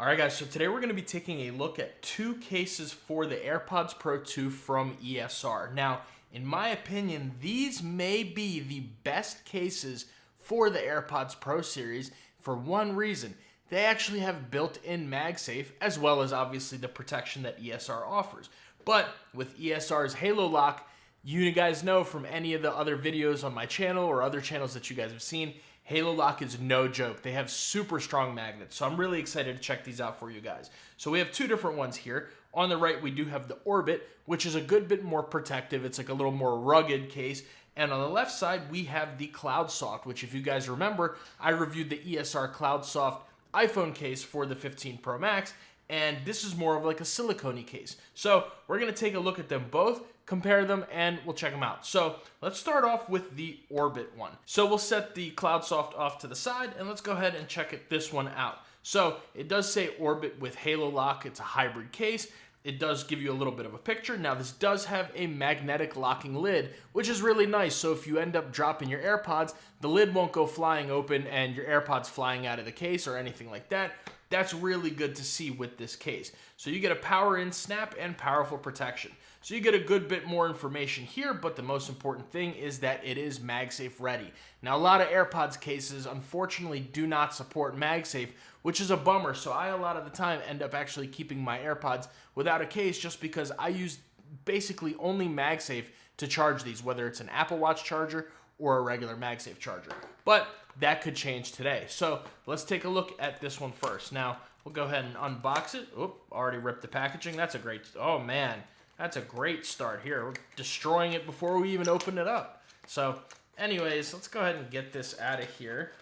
All right, guys, so today we're going to be taking a look at two cases for the AirPods Pro 2 from ESR. Now, in my opinion, these may be the best cases for the AirPods Pro series for one reason. They actually have built-in MagSafe, as well as obviously the protection that ESR offers. But with ESR's Halo Lock, you guys know from any of the other videos on my channel or other channels that you guys have seen, Halo Lock is no joke. They have super strong magnets, so I'm really excited to check these out for you guys. So we have two different ones here. On the right, we do have the Orbit, which is a good bit more protective. It's like a little more rugged case. And on the left side, we have the Cloudsoft, which if you guys remember, I reviewed the ESR Cloudsoft iPhone case for the 15 Pro Max, and this is more of like a silicone case. So we're gonna take a look at them both, compare them, and we'll check them out. So let's start off with the Orbit one. So we'll set the Cloudsoft off to the side, and let's go ahead and check this one out. So it does say Orbit with Halo Lock. It's a hybrid case. It does give you a little bit of a picture. Now this does have a magnetic locking lid, which is really nice. So if you end up dropping your AirPods, the lid won't go flying open and your AirPods flying out of the case or anything like that. That's really good to see with this case. So you get a power in snap and powerful protection. So you get a good bit more information here, but the most important thing is that it is MagSafe ready. Now a lot of AirPods cases unfortunately do not support MagSafe, which is a bummer. So I a lot of the time end up actually keeping my AirPods without a case just because I use basically only MagSafe to charge these, whether it's an Apple Watch charger or a regular MagSafe charger. But that could change today. So let's take a look at this one first. Now we'll go ahead and unbox it. Oop, already ripped the packaging. That's a great, oh man, that's a great start here. We're destroying it before we even open it up. So anyways, let's go ahead and get this out of here.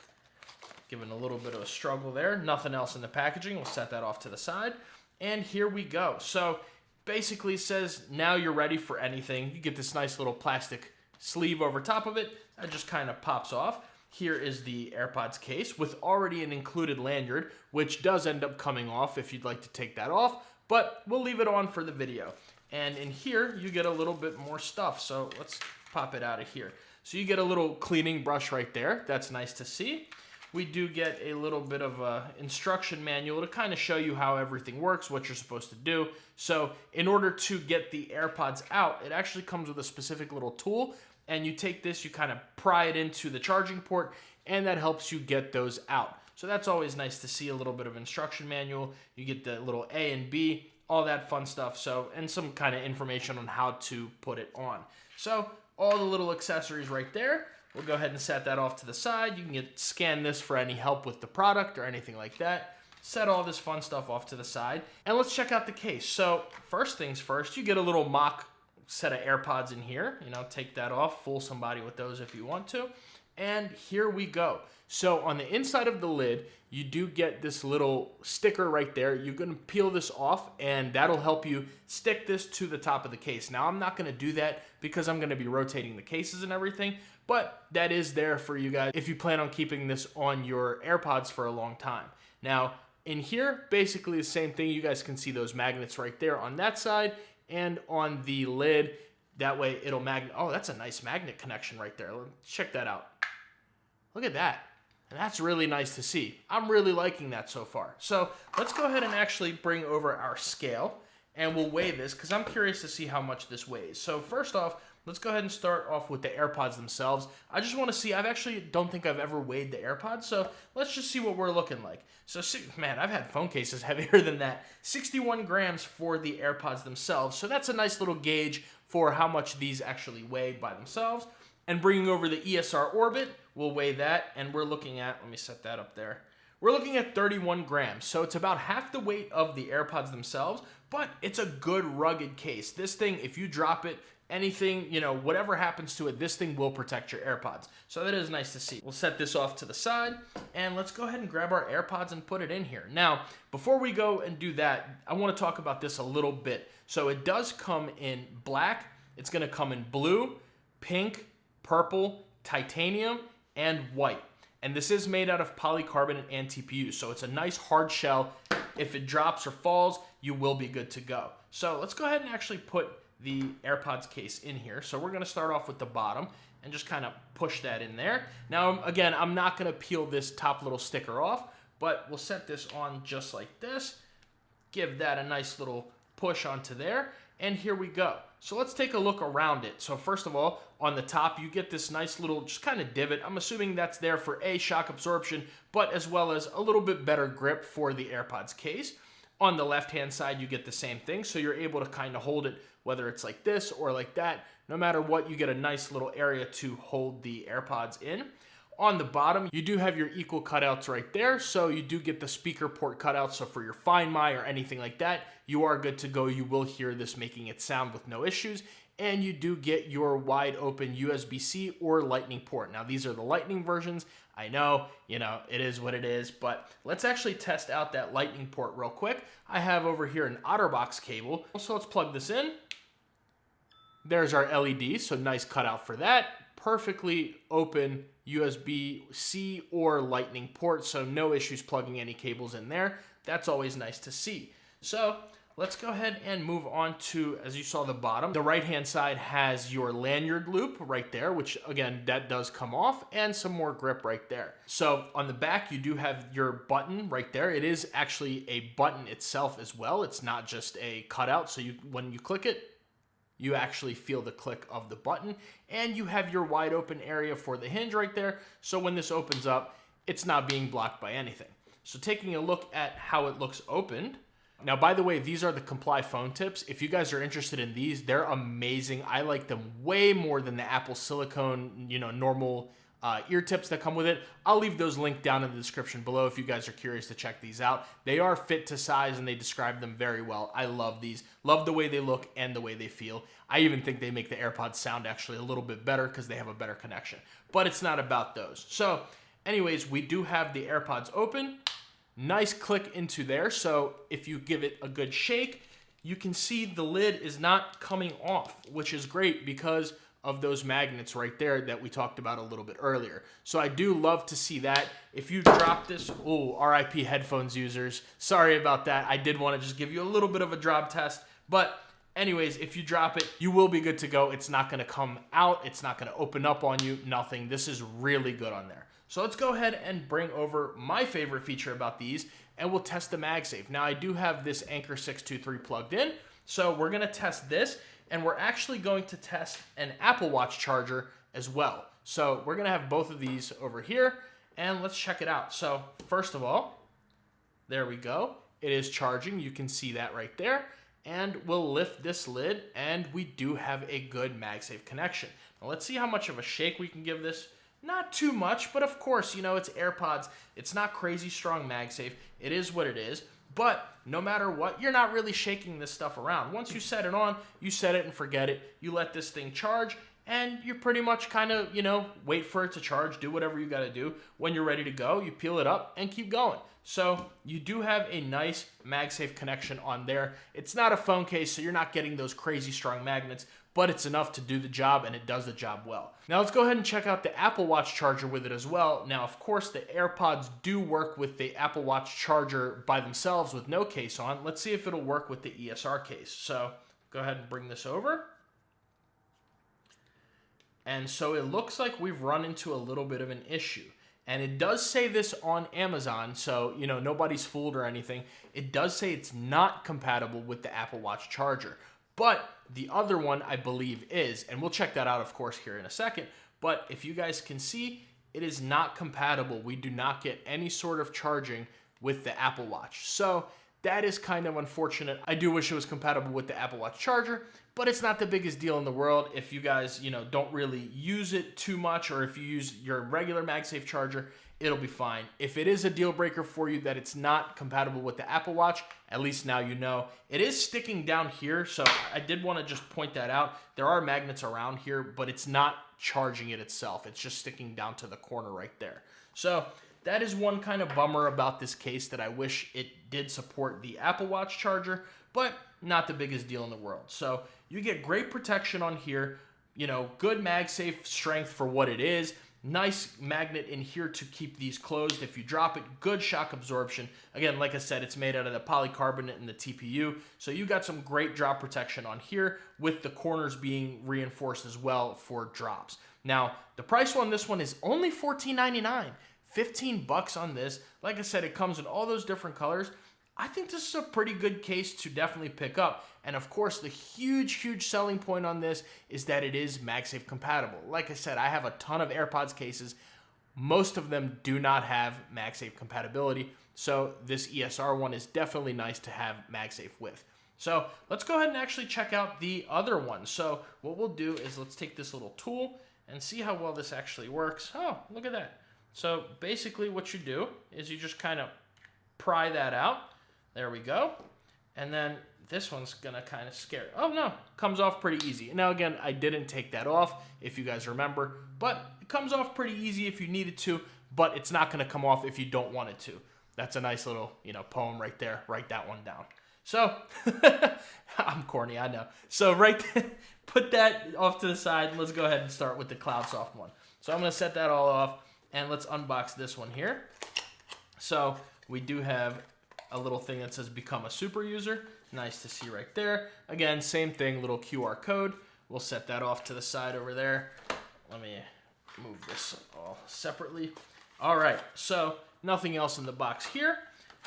Given a little bit of a struggle there. Nothing else in the packaging. We'll set that off to the side. And here we go. So basically it says, now you're ready for anything. You get this nice little plastic sleeve over top of it. That just kind of pops off. Here is the AirPods case with already an included lanyard, which does end up coming off if you'd like to take that off, but we'll leave it on for the video. And in here, you get a little bit more stuff. So let's pop it out of here. So you get a little cleaning brush right there. That's nice to see. We do get a little bit of a instruction manual to kind of show you how everything works, what you're supposed to do. So in order to get the AirPods out, it actually comes with a specific little tool, and you take this, you kind of pry it into the charging port, and that helps you get those out. So that's always nice to see, a little bit of instruction manual. You get the little A and B, all that fun stuff. So, and some kind of information on how to put it on. So all the little accessories right there. We'll go ahead and set that off to the side. You can scan this for any help with the product or anything like that. Set all this fun stuff off to the side. And let's check out the case. So first things first, you get a little mock set of AirPods in here. You know, take that off, fool somebody with those if you want to. And here we go. So on the inside of the lid, you do get this little sticker right there. You're gonna peel this off, and that'll help you stick this to the top of the case. Now I'm not gonna do that because I'm gonna be rotating the cases and everything, but that is there for you guys if you plan on keeping this on your AirPods for a long time. Now in here, basically the same thing. You guys can see those magnets right there on that side and on the lid. That way it'll magnet. Oh, that's a nice magnet connection right there. Let's check that out. Look at that. And that's really nice to see. I'm really liking that so far. So let's go ahead and actually bring over our scale, and we'll weigh this because I'm curious to see how much this weighs. So first off, let's go ahead and start off with the AirPods themselves. I just want to see, don't think I've ever weighed the AirPods, so let's just see what we're looking like. So, man, I've had phone cases heavier than that. 61 grams for the AirPods themselves. So that's a nice little gauge for how much these actually weigh by themselves. And bringing over the ESR Orbit, we'll weigh that, and we're looking at, let me set that up there. We're looking at 31 grams, so it's about half the weight of the AirPods themselves, but it's a good rugged case. This thing, if you drop it, anything, you know, whatever happens to it, this thing will protect your AirPods. So that is nice to see. We'll set this off to the side, and let's go ahead and grab our AirPods and put it in here. Now, before we go and do that, I want to talk about this a little bit. So it does come in black, it's going to come in blue, pink, purple, titanium, and white. And this is made out of polycarbonate and TPU, so it's a nice hard shell. If it drops or falls, you will be good to go. So let's go ahead and actually put the AirPods case in here. So we're going to start off with the bottom and just kind of push that in there. Now, again, I'm not going to peel this top little sticker off, but we'll set this on just like this. Give that a nice little push onto there, and here we go. So let's take a look around it. So first of all, on the top, you get this nice little just kind of divot. I'm assuming that's there for shock absorption, but as well as a little bit better grip for the AirPods case. On the left-hand side, you get the same thing, so you're able to kind of hold it, whether it's like this or like that. No matter what, you get a nice little area to hold the AirPods in. On the bottom, you do have your equal cutouts right there, so you do get the speaker port cutouts, so for your Find My or anything like that, you are good to go. You will hear this making it sound with no issues, and you do get your wide open USB-C or Lightning port. Now, these are the Lightning versions. I know, it is what it is, but let's actually test out that Lightning port real quick. I have over here an OtterBox cable, so let's plug this in. There's our LED, so nice cutout for that. Perfectly open USB-C or Lightning port, so no issues plugging any cables in there. That's always nice to see. So let's go ahead and move on to, as you saw the bottom, the right-hand side has your lanyard loop right there, which again, that does come off, and some more grip right there. So on the back, you do have your button right there. It is actually a button itself as well. It's not just a cutout, so when you click it, you actually feel the click of the button, and you have your wide open area for the hinge right there. So when this opens up, it's not being blocked by anything. So taking a look at how it looks opened. Now, by the way, these are the Comply phone tips. If you guys are interested in these, they're amazing. I like them way more than the Apple silicone, normal ear tips that come with it. I'll leave those linked down in the description below if you guys are curious to check these out. They are fit to size and they describe them very well. I love these. Love the way they look and the way they feel. I even think they make the AirPods sound actually a little bit better because they have a better connection. But it's not about those. So anyways, we do have the AirPods open. Nice click into there. So if you give it a good shake, you can see the lid is not coming off, which is great because of those magnets right there that we talked about a little bit earlier. So I do love to see that. If you drop this, RIP headphones users, sorry about that. I did want to just give you a little bit of a drop test, but anyways, if you drop it, you will be good to go. It's not going to come out. It's not going to open up on you, nothing. This is really good on there. So let's go ahead and bring over my favorite feature about these, and we'll test the MagSafe. Now I do have this Anker 623 plugged in, so we're going to test this. And we're actually going to test an Apple Watch charger as well. So we're gonna have both of these over here and let's check it out. So first of all, there we go. It is charging, you can see that right there. And we'll lift this lid and we do have a good MagSafe connection. Now let's see how much of a shake we can give this. Not too much, but of course, it's AirPods. It's not crazy strong MagSafe. It is what it is. But no matter what, you're not really shaking this stuff around. Once you set it on, you set it and forget it. You let this thing charge, and you pretty much kind of, wait for it to charge, do whatever you got to do. When you're ready to go, you peel it up and keep going. So you do have a nice MagSafe connection on there. It's not a phone case, so you're not getting those crazy strong magnets, but it's enough to do the job, and it does the job well. Now let's go ahead and check out the Apple Watch charger with it as well. Now, of course, the AirPods do work with the Apple Watch charger by themselves with no case on. Let's see if it'll work with the ESR case. So go ahead and bring this over. And so it looks like we've run into a little bit of an issue. And it does say this on Amazon, so nobody's fooled or anything. It does say it's not compatible with the Apple Watch charger. But the other one, I believe, is, and we'll check that out, of course, here in a second. But if you guys can see, it is not compatible. We do not get any sort of charging with the Apple Watch. So that is kind of unfortunate. I do wish it was compatible with the Apple Watch charger, but it's not the biggest deal in the world. If you guys, don't really use it too much, or if you use your regular MagSafe charger, it'll be fine. If it is a deal breaker for you that it's not compatible with the Apple Watch, at least now you know. It is sticking down here, so I did want to just point that out. There are magnets around here, but it's not charging it itself. It's just sticking down to the corner right there. So that is one kind of bummer about this case, that I wish it did support the Apple Watch charger, but not the biggest deal in the world. So you get great protection on here, good MagSafe strength for what it is. Nice magnet in here to keep these closed. If you drop it, good shock absorption. Again, like I said, it's made out of the polycarbonate and the TPU. So you got some great drop protection on here, with the corners being reinforced as well for drops. Now, the price on this one is only $14.99. $15 on this. Like I said, it comes in all those different colors. I think this is a pretty good case to definitely pick up. And of course, the huge selling point on this is that it is MagSafe compatible. Like I said, I have a ton of AirPods cases. Most of them do not have MagSafe compatibility. So this ESR one is definitely nice to have MagSafe with. So let's go ahead and actually check out the other one. So what we'll do is let's take this little tool and see how well this actually works. Oh, look at that. So basically what you do is you just kind of pry that out. There we go. And then this one's gonna kind of scare. Oh no, comes off pretty easy. Now again, I didn't take that off, if you guys remember, but it comes off pretty easy if you needed to, but it's not gonna come off if you don't want it to. That's a nice little, poem right there. Write that one down. So, I'm corny, I know. So put that off to the side. Let's go ahead and start with the Cloudsoft one. So I'm gonna set that all off, and let's unbox this one here. So we do have a little thing that says become a super user. Nice to see right there. Again, same thing, little QR code. We'll set that off to the side over there. Let me move this all separately. All right, so nothing else in the box here.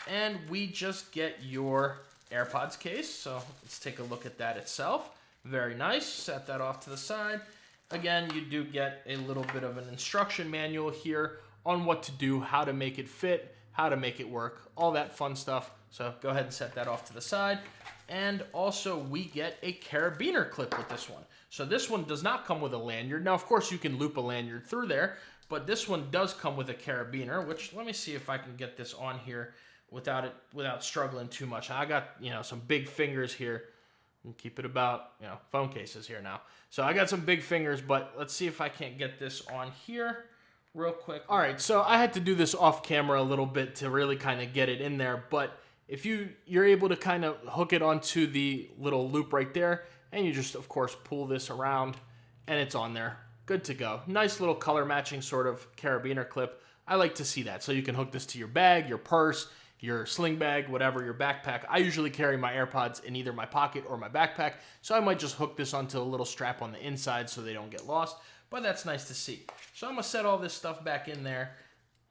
And we just get your AirPods case. So let's take a look at that itself. Very nice. Set that off to the side. Again, you do get a little bit of an instruction manual here on what to do, how to make it fit, how to make it work, all that fun stuff. So go ahead and set that off to the side. And also we get a carabiner clip with this one. So this one does not come with a lanyard. Now, of course, you can loop a lanyard through there, but this one does come with a carabiner, which let me see if I can get this on here without struggling too much. I got, some big fingers here. And keep it about, phone cases here now. So I got some big fingers, but let's see if I can't get this on here real quick. All right, so I had to do this off camera a little bit to really kind of get it in there, but if you're able to kind of hook it onto the little loop right there, and you just, of course, pull this around, and it's on there. Good to go. Nice little color matching sort of carabiner clip. I like to see that. So you can hook this to your bag, your purse, your sling bag, whatever, your backpack. I usually carry my AirPods in either my pocket or my backpack, so I might just hook this onto a little strap on the inside so they don't get lost, but that's nice to see. So I'm gonna set all this stuff back in there,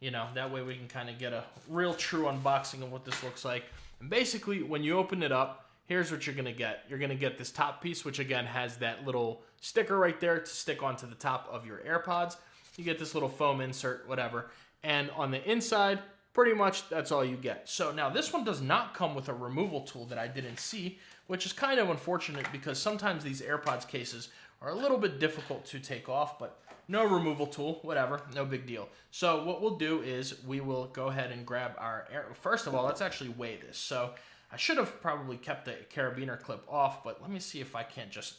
that way we can kind of get a real true unboxing of what this looks like. And basically, when you open it up, here's what you're gonna get. You're gonna get this top piece, which again has that little sticker right there to stick onto the top of your AirPods. You get this little foam insert, whatever, and on the inside, pretty much that's all you get. So now this one does not come with a removal tool that I didn't see, which is kind of unfortunate because sometimes these AirPods cases are a little bit difficult to take off, but no removal tool, whatever, no big deal. So what we'll do is we will go ahead and grab our first of all, let's actually weigh this. So I should have probably kept the carabiner clip off, but let me see if I can't just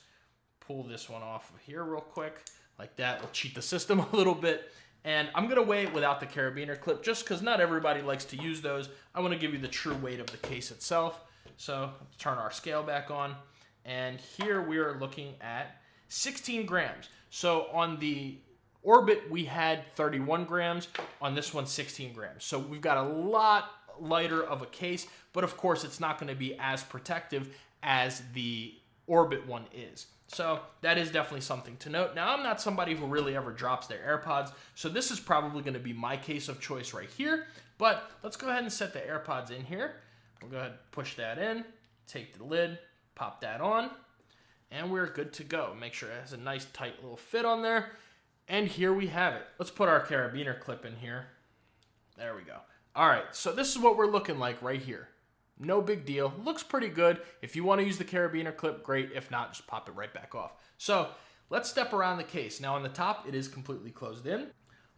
pull this one off of here real quick, like that. We'll cheat the system a little bit. And I'm gonna weigh it without the carabiner clip just because not everybody likes to use those. I wanna give you the true weight of the case itself. So let's turn our scale back on. And here we are looking at 16 grams. So on the Orbit, we had 31 grams. On this one, 16 grams. So we've got a lot lighter of a case, but of course it's not gonna be as protective as the Orbit one is. So that is definitely something to note. Now, I'm not somebody who really ever drops their AirPods, so this is probably going to be my case of choice right here. But let's go ahead and set the AirPods in here. We'll go ahead and push that in, take the lid, pop that on, and we're good to go. Make sure it has a nice tight little fit on there. And here we have it. Let's put our carabiner clip in here. There we go. All right, so this is what we're looking like right here. No big deal. Looks pretty good. If you want to use the carabiner clip, great. If not, just pop it right back off. So let's step around the case. Now on the top, it is completely closed in.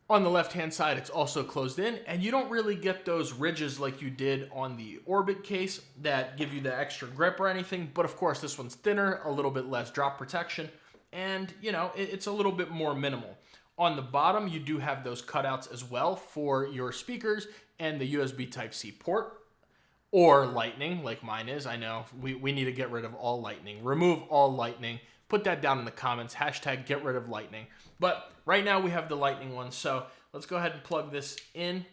On the left-hand side, it's also closed in, and you don't really get those ridges like you did on the Orbit case that give you the extra grip or anything. But of course, this one's thinner, a little bit less drop protection, and it's a little bit more minimal. On the bottom, you do have those cutouts as well for your speakers and the USB Type-C port. Or lightning, like mine is. I know we need to get rid of all lightning. Remove all lightning. Put that down in the comments. Hashtag get rid of lightning. But right now we have the lightning one. So let's go ahead and plug this in.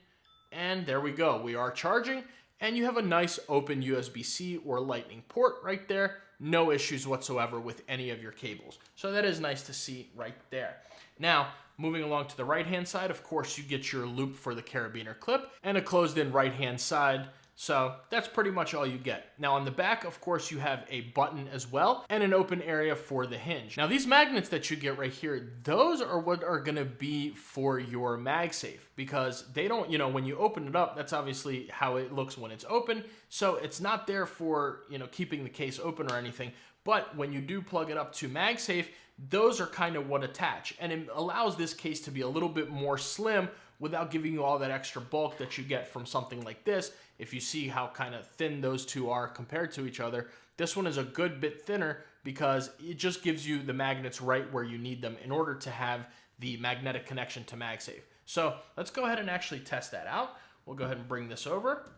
And there we go. We are charging. And you have a nice open USB-C or lightning port right there. No issues whatsoever with any of your cables. So that is nice to see right there. Now, Moving along to the right-hand side, of course, you get your loop for the carabiner clip and a closed-in right-hand side. So that's pretty much all you get. Now on the back, of course, you have a button as well and an open area for the hinge. Now these magnets that you get right here, those are what are gonna be for your MagSafe, because they don't, when you open it up, that's obviously how it looks when it's open. So it's not there for, keeping the case open or anything. But when you do plug it up to MagSafe, those are kind of what attach. And it allows this case to be a little bit more slim without giving you all that extra bulk that you get from something like this. If you see how kind of thin those two are compared to each other, this one is a good bit thinner because it just gives you the magnets right where you need them in order to have the magnetic connection to MagSafe. So let's go ahead and actually test that out. We'll go ahead and bring this over.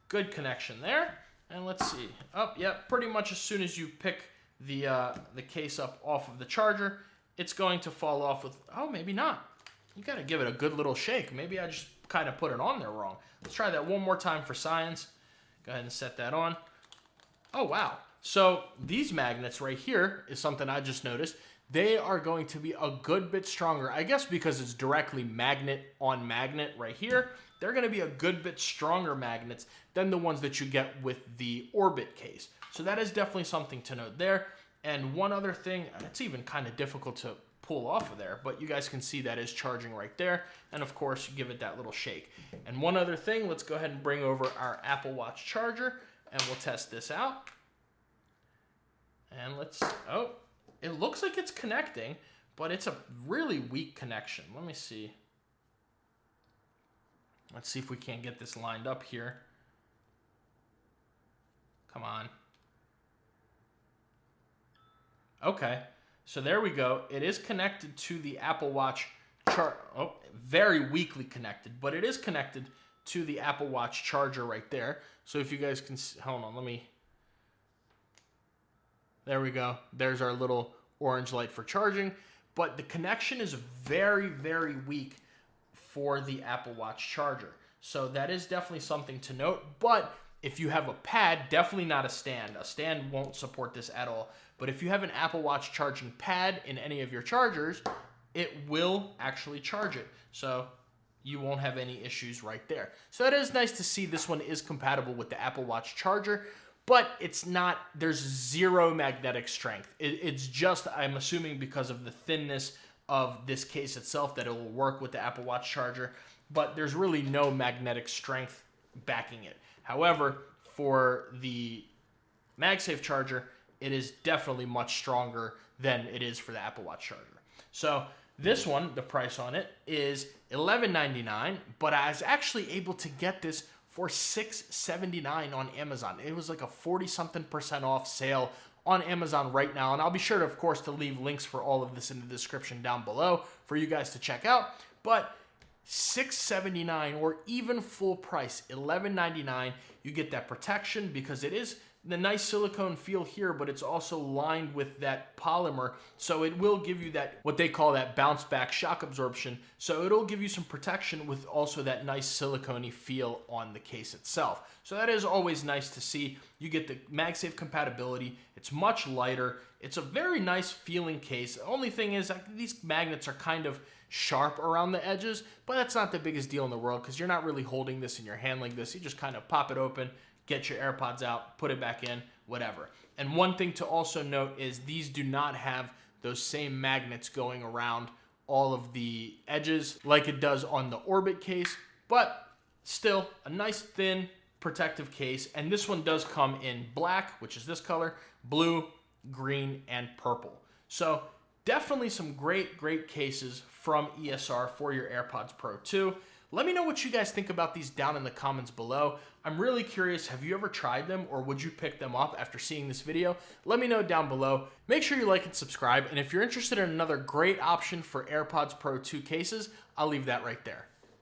Good connection there. And let's see. Oh, yeah, pretty much as soon as you pick the case up off of the charger, it's going to fall off with, oh, maybe not. You got to give it a good little shake. Maybe I just kind of put it on there wrong. Let's try that one more time for science. Go ahead and set that on. Oh, wow. So these magnets right here is something I just noticed. They are going to be a good bit stronger. I guess because it's directly magnet on magnet right here, they're going to be a good bit stronger magnets than the ones that you get with the Orbit case. So that is definitely something to note there. And one other thing, it's even kind of difficult to pull off of there, but you guys can see that is charging right there. And of course, you give it that little shake. And one other thing, let's go ahead and bring over our Apple Watch charger and we'll test this out. And oh, it looks like it's connecting, but it's a really weak connection. Let me see. Let's see if we can't get this lined up here. Come on. Okay, so there we go. It is connected to the Apple Watch very weakly connected, but it is connected to the Apple Watch charger right there. So if you guys can see, hold on, there we go. There's our little orange light for charging, but the connection is very, very weak for the Apple Watch charger. So that is definitely something to note, but if you have a pad, definitely not a stand won't support this at all. But if you have an Apple Watch charging pad in any of your chargers, it will actually charge it. So you won't have any issues right there. So that is nice to see this one is compatible with the Apple Watch charger, but it's not, there's zero magnetic strength. It's just, I'm assuming because of the thinness of this case itself, that it will work with the Apple Watch charger, but there's really no magnetic strength backing it. However, for the MagSafe charger, it is definitely much stronger than it is for the Apple Watch charger. So this one, the price on it is $11.99, but I was actually able to get this for $6.79 on Amazon. It was like a 40-something% off sale on Amazon right now. And I'll be sure to, of course, to leave links for all of this in the description down below for you guys to check out. But $6.79 or even full price, $11.99, you get that protection because it is the nice silicone feel here, but it's also lined with that polymer. So it will give you that, what they call that bounce back shock absorption. So it'll give you some protection with also that nice silicone-y feel on the case itself. So that is always nice to see. You get the MagSafe compatibility. It's much lighter. It's a very nice feeling case. The only thing is these magnets are kind of sharp around the edges, but that's not the biggest deal in the world because you're not really holding this in your hand like this. You just kind of pop it open, get your AirPods out, put it back in, whatever. And one thing to also note is these do not have those same magnets going around all of the edges like it does on the Orbit case, but still a nice thin protective case. And this one does come in black, which is this color, blue, green, and purple. So definitely some great cases from ESR for your AirPods Pro 2. Let me know what you guys think about these down in the comments below. I'm really curious, have you ever tried them or would you pick them up after seeing this video? Let me know down below. Make sure you like and subscribe, and if you're interested in another great option for AirPods Pro 2 cases, I'll leave that right there.